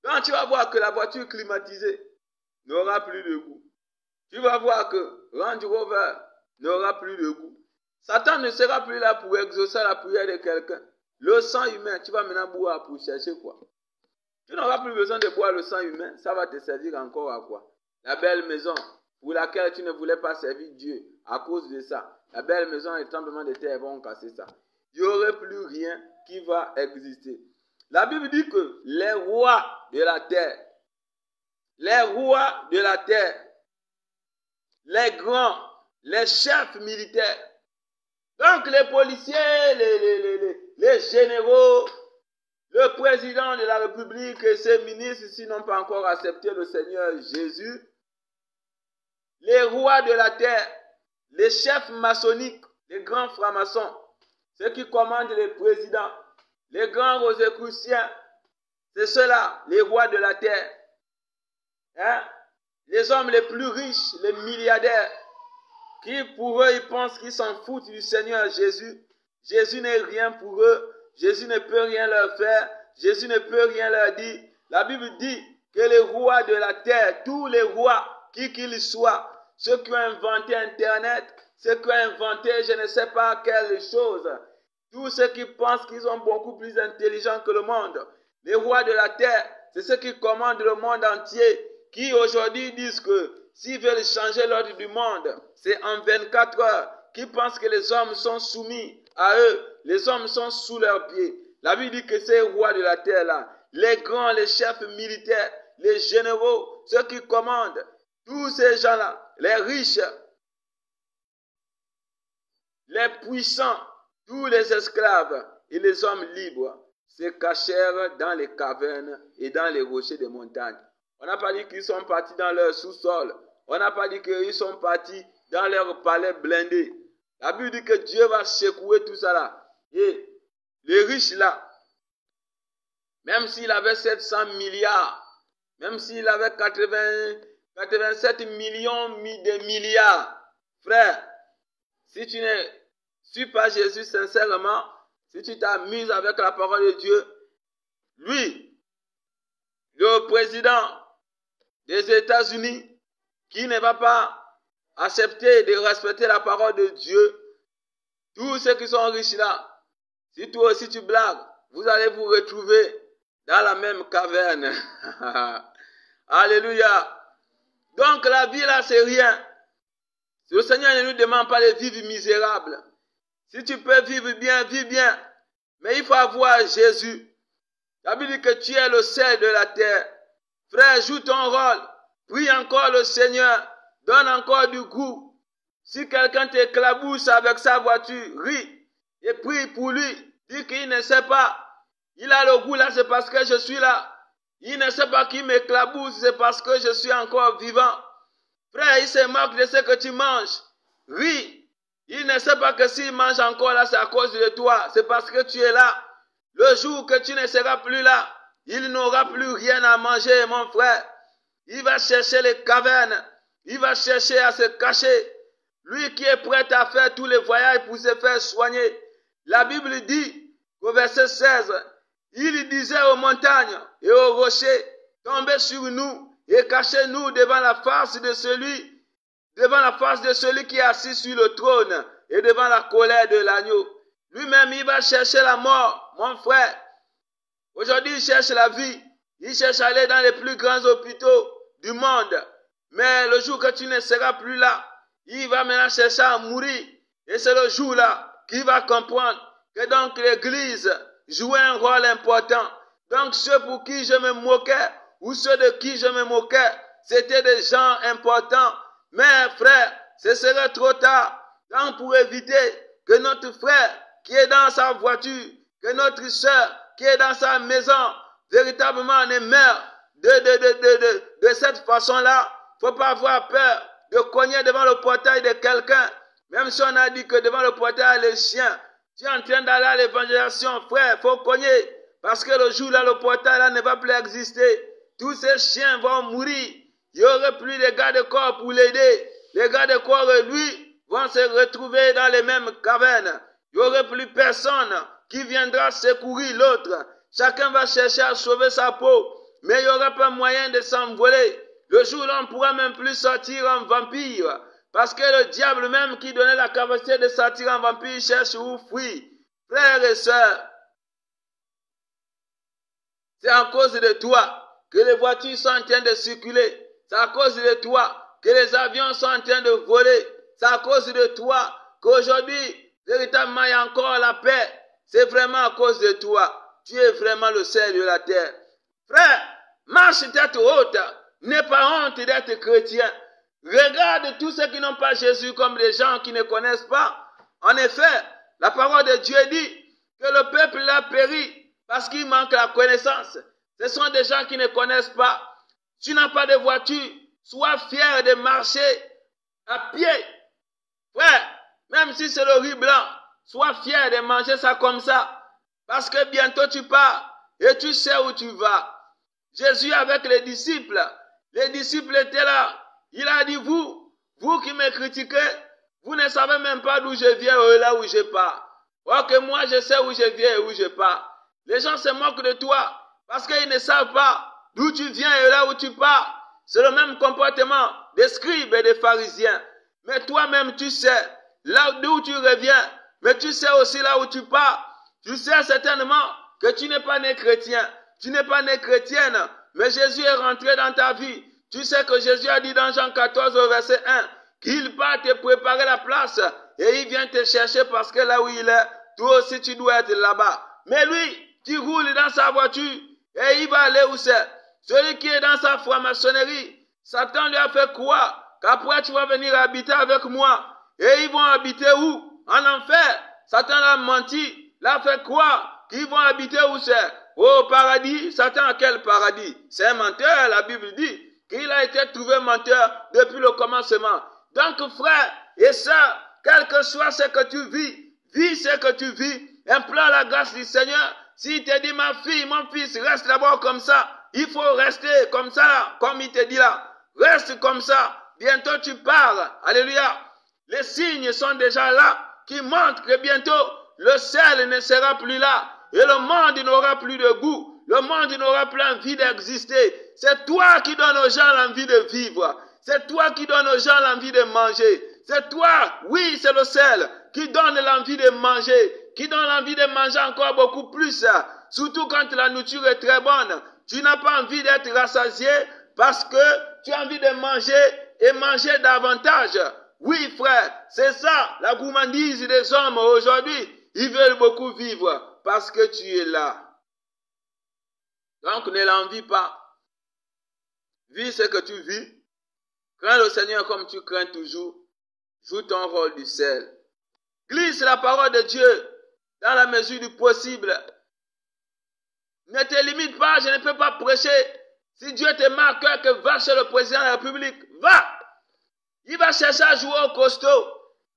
Donc tu vas voir que la voiture climatisée n'aura plus de goût. Tu vas voir que Range Rover n'aura plus de goût. Satan ne sera plus là pour exaucer la prière de quelqu'un. Le sang humain, tu vas maintenant boire pour chercher quoi? Tu n'auras plus besoin de boire le sang humain. Ça va te servir encore à quoi? La belle maison pour laquelle tu ne voulais pas servir Dieu à cause de ça. La belle maison et le tremblement de terre vont casser ça. Il n'y aurait plus rien qui va exister. La Bible dit que les rois de la terre, les grands, les chefs militaires, donc les policiers, les généraux, Le président de la République et ses ministres, s'ils n'ont pas encore accepté le Seigneur Jésus, les rois de la terre, les chefs maçonniques, les grands francs-maçons, ceux qui commandent les présidents, les grands rosicruciens, c'est ceux-là, les rois de la terre. Hein? Les hommes les plus riches, les milliardaires, qui pour eux, ils pensent qu'ils s'en foutent du Seigneur Jésus. Jésus n'est rien pour eux. Jésus ne peut rien leur faire. Jésus ne peut rien leur dire. La Bible dit que les rois de la terre, tous les rois, qui qu'ils soient, ceux qui ont inventé Internet, ceux qui ont inventé je ne sais pas quelle chose, tous ceux qui pensent qu'ils sont beaucoup plus intelligents que le monde, les rois de la terre, c'est ceux qui commandent le monde entier, qui aujourd'hui disent que s'ils veulent changer l'ordre du monde, c'est en 24 heures, qui pensent que les hommes sont soumis à eux, les hommes sont sous leurs pieds. La Bible dit que ces rois de la terre-là, les grands, les chefs militaires, les généraux, ceux qui commandent, tous ces gens-là, les riches, les puissants, tous les esclaves et les hommes libres se cachèrent dans les cavernes et dans les rochers des montagnes. On n'a pas dit qu'ils sont partis dans leur sous-sol. On n'a pas dit qu'ils sont partis dans leur palais blindé. La Bible dit que Dieu va secouer tout ça là. Et les riches là, même s'il avait 700 milliards, même s'il avait 87 millions de milliards, frère, si tu ne suis pas Jésus sincèrement, si tu t'amuses avec la parole de Dieu, lui, le président des États-Unis, qui ne va pas accepter de respecter la parole de Dieu, tous ceux qui sont riches là, si toi aussi tu blagues, vous allez vous retrouver dans la même caverne. Alléluia. Donc la vie là, c'est rien. Le Seigneur ne nous demande pas de vivre misérable. Si tu peux vivre bien, vis bien. Mais il faut avoir Jésus. La Bible dit que tu es le sel de la terre. Frère, joue ton rôle. Prie encore le Seigneur. Donne encore du goût. Si quelqu'un t'éclabousse avec sa voiture, ris et prie pour lui. Dis qu'il ne sait pas. Il a le goût là, c'est parce que je suis là. Il ne sait pas qu'il m'éclabousse, c'est parce que je suis encore vivant. Frère, il se moque de ce que tu manges. Ris. Il ne sait pas que s'il mange encore là, c'est à cause de toi. C'est parce que tu es là. Le jour que tu ne seras plus là, il n'aura plus rien à manger, mon frère. Il va chercher les cavernes. Il va chercher à se cacher. Lui qui est prêt à faire tous les voyages pour se faire soigner. La Bible dit, au verset 16, il disait aux montagnes et aux rochers, tombez sur nous et cachez-nous devant la face de celui qui est assis sur le trône et devant la colère de l'agneau. Lui-même, il va chercher la mort, mon frère. Aujourd'hui, il cherche la vie. Il cherche à aller dans les plus grands hôpitaux du monde. Mais le jour que tu ne seras plus là, il va maintenant chercher à mourir. Et c'est le jour-là qu'il va comprendre que donc l'Église jouait un rôle important. Donc ceux pour qui je me moquais, ou ceux de qui je me moquais, c'était des gens importants. Mais frère, ce serait trop tard. Donc pour éviter que notre frère qui est dans sa voiture, que notre soeur qui est dans sa maison, véritablement ne meurt de cette façon-là, il ne faut pas avoir peur de cogner devant le portail de quelqu'un. Même si on a dit que devant le portail, les chiens, tu es en train d'aller à l'évangélisation, frère, il faut cogner. Parce que le jour-là, le portail là ne va plus exister. Tous ces chiens vont mourir. Il n'y aurait plus de gardes corps pour l'aider. Les gardes corps, lui, vont se retrouver dans les mêmes cavernes. Il n'y aurait plus personne qui viendra secourir l'autre. Chacun va chercher à sauver sa peau. Mais il n'y aura pas moyen de s'envoler. Le jour-là, on ne pourra même plus sortir en vampire. Parce que le diable même qui donnait la capacité de sortir en vampire cherche où fuir. Frères et sœurs, c'est à cause de toi que les voitures sont en train de circuler. C'est à cause de toi que les avions sont en train de voler. C'est à cause de toi qu'aujourd'hui, véritablement, il y a encore la paix. C'est vraiment à cause de toi. Tu es vraiment le sel de la terre. Frère, marche tête haute. N'aie pas honte d'être chrétien. Regarde tous ceux qui n'ont pas Jésus comme des gens qui ne connaissent pas. En effet, la parole de Dieu dit que le peuple a péri parce qu'il manque la connaissance. Ce sont des gens qui ne connaissent pas. Tu n'as pas de voiture, sois fier de marcher à pied. Frère, même si c'est le riz blanc, sois fier de manger ça comme ça. Parce que bientôt tu pars et tu sais où tu vas. Jésus avec les disciples étaient là. Il a dit, vous qui me critiquez, vous ne savez même pas d'où je viens et là où je pars. Or que moi je sais où je viens et où je pars. Les gens se moquent de toi parce qu'ils ne savent pas d'où tu viens et là où tu pars. C'est le même comportement des scribes et des pharisiens. Mais toi-même tu sais là d'où tu reviens, mais tu sais aussi là où tu pars. Tu sais certainement que tu n'es pas né chrétien, tu n'es pas né chrétienne, mais Jésus est rentré dans ta vie. Tu sais que Jésus a dit dans Jean 14 au verset 1 qu'il va te préparer la place et il vient te chercher parce que là où il est, toi aussi tu dois être là-bas. Mais lui, qui roule dans sa voiture et il va aller où c'est? Celui qui est dans sa franc-maçonnerie, Satan lui a fait croire qu'après tu vas venir habiter avec moi. Et ils vont habiter où? En enfer. Satan a menti, l'a fait croire qu'ils vont habiter où c'est? Au paradis. Satan a quel paradis? C'est un menteur, la Bible dit qu'il a été trouvé menteur depuis le commencement. Donc frère et sœur, quel que soit ce que tu vis ce que tu vis, implore la grâce du Seigneur. S'il te dit ma fille, mon fils, reste d'abord comme ça, il faut rester comme ça, comme il te dit là. Reste comme ça, bientôt tu pars. Alléluia. Les signes sont déjà là qui montrent que bientôt le sel ne sera plus là et le monde n'aura plus de goût. Le monde n'aura plus envie d'exister. C'est toi qui donnes aux gens l'envie de vivre. C'est toi qui donnes aux gens l'envie de manger. C'est toi, oui, c'est le sel qui donne l'envie de manger, qui donne l'envie de manger encore beaucoup plus. Surtout quand la nourriture est très bonne. Tu n'as pas envie d'être rassasié parce que tu as envie de manger et manger davantage. Oui, frère, c'est ça la gourmandise des hommes aujourd'hui. Ils veulent beaucoup vivre parce que tu es là. Donc ne l'envie pas. Vis ce que tu vis. Crains le Seigneur comme tu crains toujours. Joue ton rôle du sel. Glisse la parole de Dieu dans la mesure du possible. Ne te limite pas, je ne peux pas prêcher. Si Dieu te marque que va chez le président de la République, va. Il va chercher à jouer au costaud.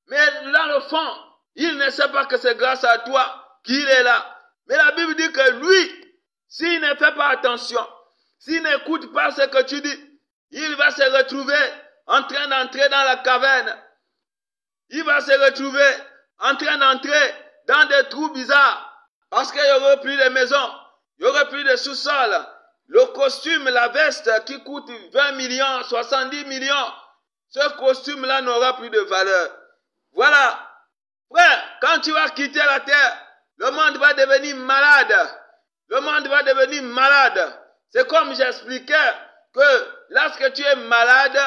Mais dans le fond, il ne sait pas que c'est grâce à toi qu'il est là. Mais la Bible dit que lui, s'il ne fait pas attention, s'il n'écoute pas ce que tu dis, il va se retrouver en train d'entrer dans la caverne. Il va se retrouver en train d'entrer dans des trous bizarres. Parce qu'il n'y aurait plus de maisons, il n'y aurait plus de sous-sol. Le costume, la veste qui coûte 20 millions, 70 millions, ce costume-là n'aura plus de valeur. Voilà. Frère, quand tu vas quitter la terre, le monde va devenir malade. Le monde va devenir malade. C'est comme j'expliquais que lorsque tu es malade,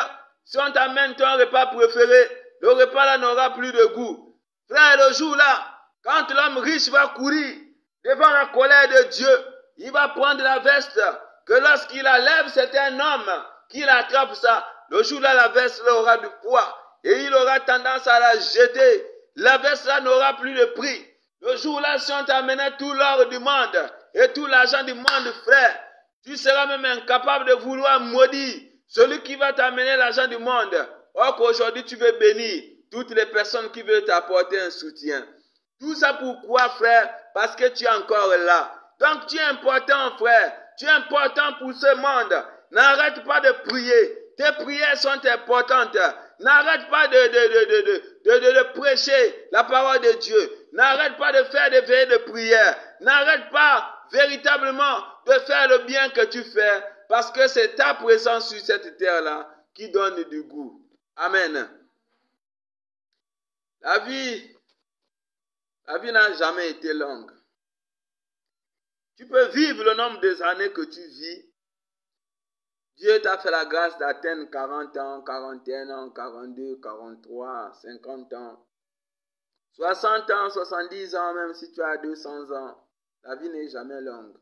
si on t'amène ton repas préféré, le repas là n'aura plus de goût. Frère, le jour là, quand l'homme riche va courir devant la colère de Dieu, il va prendre la veste, que lorsqu'il la lève, c'est un homme qui l'attrape ça. Le jour là, la veste là aura du poids et il aura tendance à la jeter. La veste là n'aura plus de prix. Le jour là, si on t'amenait tout l'or du monde et tout l'argent du monde, frère, tu seras même incapable de vouloir maudire celui qui va t'amener l'argent du monde. Or qu'aujourd'hui, tu veux bénir toutes les personnes qui veulent t'apporter un soutien. Tout ça pourquoi, frère? Parce que tu es encore là. Donc, tu es important, frère. Tu es important pour ce monde. N'arrête pas de prier. Tes prières sont importantes. N'arrête pas de prêcher la parole de Dieu. N'arrête pas de faire des veillées de prière. N'arrête pas véritablement de faire le bien que tu fais. Parce que c'est ta présence sur cette terre-là qui donne du goût. Amen. La vie n'a jamais été longue. Tu peux vivre le nombre des années que tu vis. Dieu t'a fait la grâce d'atteindre 40 ans, 41 ans, 42, 43, 50 ans, 60 ans, 70 ans, même si tu as 200 ans. La vie n'est jamais longue.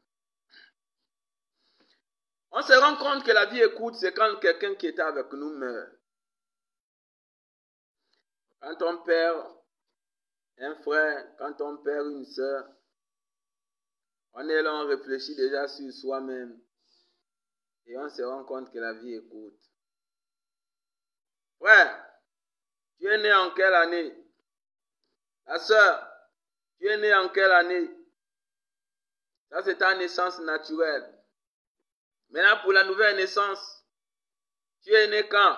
On se rend compte que la vie est courte, c'est quand quelqu'un qui était avec nous meurt. Quand on perd un frère, quand on perd une sœur, On est là, on réfléchit déjà sur soi-même. Et on se rend compte que la vie est courte. Ouais, tu es né en quelle année? La sœur, tu es né en quelle année? Ça, c'est ta naissance naturelle. Maintenant, pour la nouvelle naissance, tu es né quand?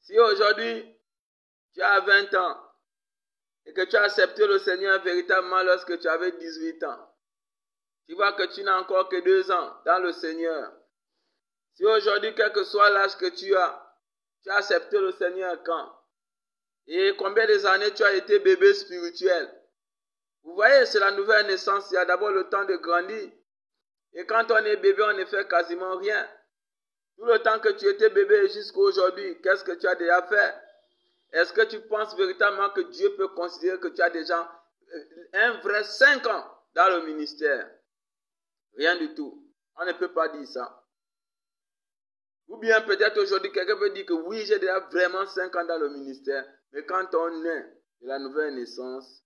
Si aujourd'hui, tu as 20 ans et que tu as accepté le Seigneur véritablement lorsque tu avais 18 ans, tu vois que tu n'as encore que 2 ans dans le Seigneur. Si aujourd'hui, quel que soit l'âge que tu as accepté le Seigneur quand? Et combien d'années tu as été bébé spirituel? Vous voyez, c'est la nouvelle naissance. Il y a d'abord le temps de grandir. Et quand on est bébé, on ne fait quasiment rien. Tout le temps que tu étais bébé jusqu'à aujourd'hui, qu'est-ce que tu as déjà fait? Est-ce que tu penses véritablement que Dieu peut considérer que tu as déjà un vrai 5 ans dans le ministère? Rien du tout. On ne peut pas dire ça. Ou bien peut-être aujourd'hui, quelqu'un peut dire que oui, j'ai déjà vraiment 5 ans dans le ministère. Mais quand on est de la nouvelle naissance,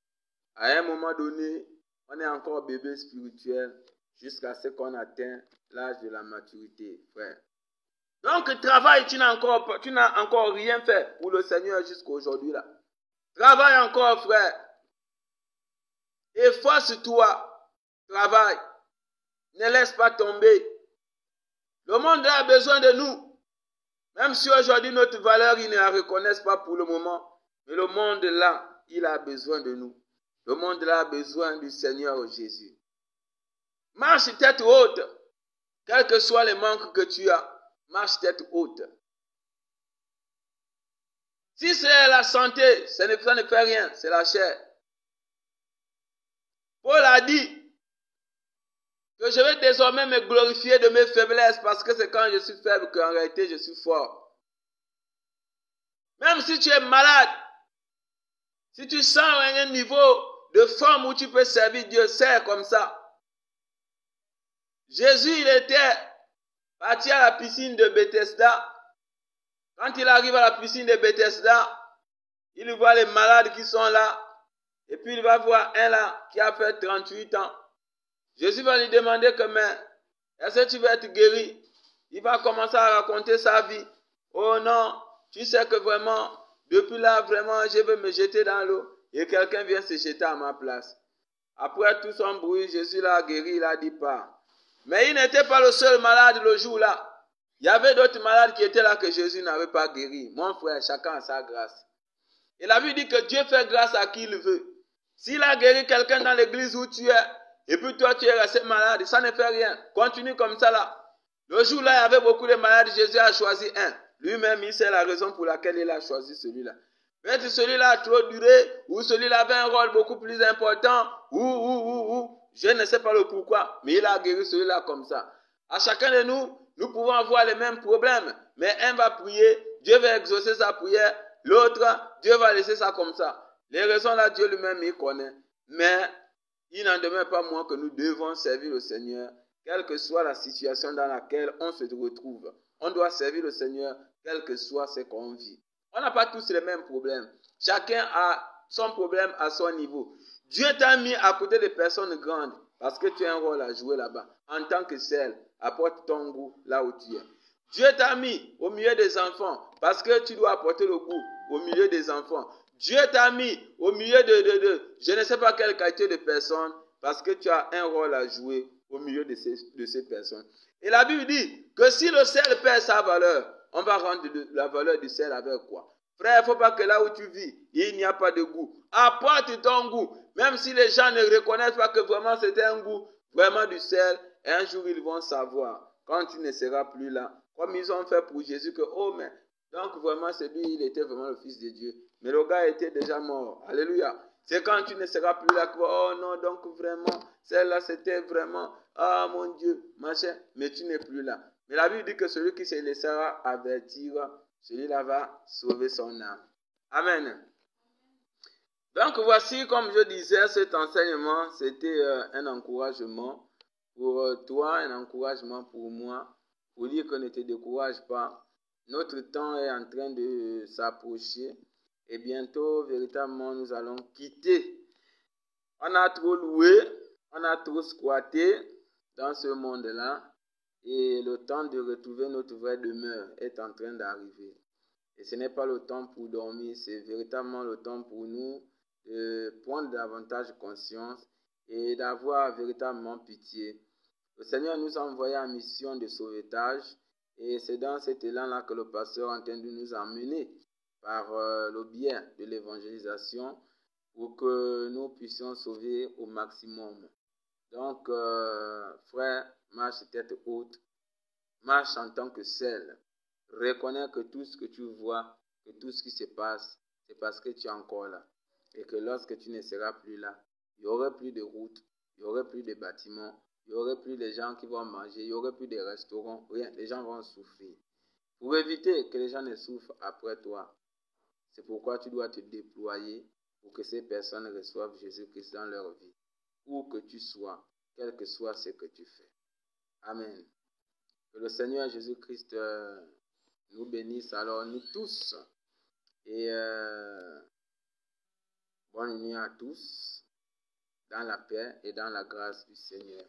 à un moment donné, on est encore bébé spirituel jusqu'à ce qu'on atteigne l'âge de la maturité, frère. Donc, travaille, tu n'as encore rien fait pour le Seigneur jusqu'à aujourd'hui là. Travaille encore, frère. Efforce-toi. Travaille. Ne laisse pas tomber. Le monde a besoin de nous. Même si aujourd'hui notre valeur, ils ne la reconnaissent pas pour le moment. Mais le monde là, il a besoin de nous. Le monde là a besoin du Seigneur Jésus. Marche tête haute. Quels que soient les manques que tu as, marche tête haute. Si c'est la santé, ça ne fait rien, c'est la chair. Paul a dit que je vais désormais me glorifier de mes faiblesses parce que c'est quand je suis faible qu'en réalité je suis fort. Même si tu es malade, si tu sens un niveau de forme où tu peux servir Dieu, sers comme ça. Jésus, il était parti à la piscine de Bethesda. Quand il arrive à la piscine de Bethesda, il voit les malades qui sont là. Et puis il va voir un là qui a fait 38 ans. Jésus va lui demander que, mais, est-ce que tu veux être guéri? Il va commencer à raconter sa vie. Oh non, tu sais que vraiment, depuis là, vraiment, je veux me jeter dans l'eau. Et quelqu'un vient se jeter à ma place. Après tout son bruit, Jésus l'a guéri, il a dit pas. Mais il n'était pas le seul malade le jour-là. Il y avait d'autres malades qui étaient là que Jésus n'avait pas guéri. Mon frère, chacun a sa grâce. Et la Bible dit que Dieu fait grâce à qui il veut. S'il a guéri quelqu'un dans l'église où tu es, et puis toi tu es resté malade, ça ne fait rien. Continue comme ça là. Le jour-là, il y avait beaucoup de malades, Jésus a choisi un. Lui-même, il sait la raison pour laquelle il a choisi celui-là. Peut-être celui-là a trop duré, ou celui-là avait un rôle beaucoup plus important, ou. Je ne sais pas le pourquoi, mais il a guéri celui-là comme ça. À chacun de nous, nous pouvons avoir les mêmes problèmes, mais un va prier, Dieu va exaucer sa prière, l'autre, Dieu va laisser ça comme ça. Les raisons là, Dieu lui-même, il connaît. Mais il n'en demeure pas moins que nous devons servir le Seigneur, quelle que soit la situation dans laquelle on se retrouve. On doit servir le Seigneur, quel que soit ce qu'on vit. On n'a pas tous les mêmes problèmes. Chacun a son problème à son niveau. Dieu t'a mis à côté des personnes grandes parce que tu as un rôle à jouer là-bas. En tant que celle, apporte ton goût là où tu es. Dieu t'a mis au milieu des enfants parce que tu dois apporter le goût au milieu des enfants. Dieu t'a mis au milieu de je ne sais pas quelle qualité de personnes parce que tu as un rôle à jouer au milieu de ces personnes. Et la Bible dit que si le sel perd sa valeur, on va rendre la valeur du sel avec quoi? Frère, il ne faut pas que là où tu vis, il n'y a pas de goût. Apporte ton goût. Même si les gens ne reconnaissent pas que vraiment c'était un goût, vraiment du sel, un jour ils vont savoir, quand tu ne seras plus là, comme ils ont fait pour Jésus, que oh mais, donc vraiment c'est lui, il était vraiment le Fils de Dieu. Mais le gars était déjà mort. Alléluia. C'est quand tu ne seras plus là que, oh non, donc vraiment, celle-là c'était vraiment, ah mon Dieu, machin, mais tu n'es plus là. Mais la Bible dit que celui qui se laissera avertir, celui-là va sauver son âme. Amen. Donc voici, comme je disais, cet enseignement, c'était un encouragement pour toi, un encouragement pour moi, pour dire que ne te décourage pas. Notre temps est en train de s'approcher et bientôt, véritablement, nous allons quitter. On a trop loué, On a tous squatté dans ce monde-là et le temps de retrouver notre vraie demeure est en train d'arriver. Et ce n'est pas le temps pour dormir, c'est véritablement le temps pour nous de prendre davantage conscience et d'avoir véritablement pitié. Le Seigneur nous a envoyé en mission de sauvetage et c'est dans cet élan-là que le pasteur est en train de nous emmener par le biais de l'évangélisation pour que nous puissions sauver au maximum. Donc, frère, marche tête haute, marche en tant que seul. Reconnais que tout ce que tu vois, que tout ce qui se passe, c'est parce que tu es encore là. Et que lorsque tu ne seras plus là, il n'y aurait plus de routes, il n'y aurait plus de bâtiments, il n'y aurait plus de gens qui vont manger, il n'y aurait plus de restaurants, rien, les gens vont souffrir. Pour éviter que les gens ne souffrent après toi, c'est pourquoi tu dois te déployer pour que ces personnes reçoivent Jésus-Christ dans leur vie. Où que tu sois, quel que soit ce que tu fais. Amen. Que le Seigneur Jésus-Christ nous bénisse alors nous tous. Et bonne nuit à tous, dans la paix et dans la grâce du Seigneur.